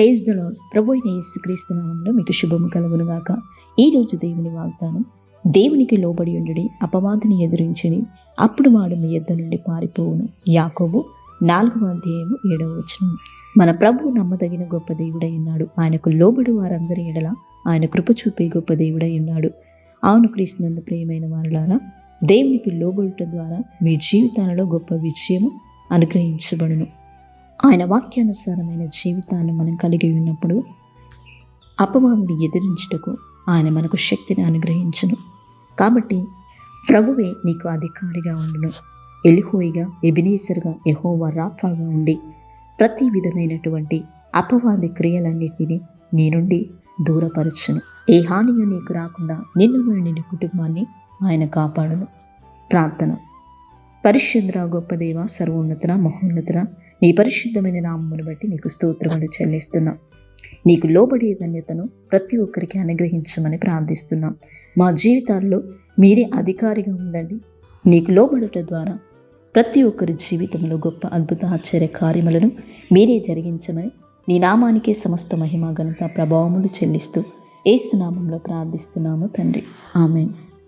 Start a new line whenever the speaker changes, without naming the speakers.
Praise the lord. ప్రభు అయిన యేసుక్రీస్తు నామములో మీకు శుభము కలుగునుగాక. ఈరోజు దేవుని వాగ్దానం, దేవునికి లోబడి ఉండుడి, అపవాదిని ఎదిరించుడి, అప్పుడు వాడు మీ యొద్ద నుండి పారిపోవును. యాకోబు 4:7. మన ప్రభు నమ్మదగిన గొప్ప దేవుడై ఉన్నాడు. ఆయనకు లోబడి వారందరి ఎడల ఆయన కృప చూపే గొప్ప దేవుడై ఉన్నాడు. అవును క్రీస్తునందు ప్రియమైన వారులారా, దేవునికి లోబడుట ద్వారా మీ జీవితాలలో గొప్ప విజయము అనుగ్రహించబడును. ఆయన వాక్యానుసారమైన జీవితాన్ని మనం కలిగి ఉన్నప్పుడు అపవాదిని ఎదిరించుటకు ఆయన మనకు శక్తిని అనుగ్రహించును. కాబట్టి ప్రభువే నీకు అధికారిగా ఉండును. ఎలిహోయిగా, ఎబినేజర్గా, యెహోవా రాఫాగా ఉండి ప్రతి విధమైనటువంటి అపవాది క్రియలన్నిటినీ నీ నుండి దూరపరచును. ఏ హానియు నీకు రాకుండా నిన్ను నీ కుటుంబాన్ని ఆయన కాపాడును. ప్రార్థన. పరిశుద్ధ గొప్ప దేవ, సర్వోన్నతుల, మహోన్నతుల, నీ పరిశుద్ధమైన నామమును బట్టి నీకు స్తోత్రములు చెల్లిస్తున్నాం. నీకు లోబడే ధన్యతను ప్రతి ఒక్కరికి అనుగ్రహించమని ప్రార్థిస్తున్నాం. మా జీవితాల్లో మీరే అధికారిగా ఉండండి. నీకు లోబడుట ద్వారా ప్రతి ఒక్కరి జీవితంలో గొప్ప అద్భుత ఆశ్చర్య కార్యములను మీరే జరిగించమని నీ నామానికే సమస్త మహిమ, ఘనత, ప్రభావములు చెల్లిస్తూ యేసు నామములో ప్రార్థిస్తున్నాము తండ్రి. ఆమేన్.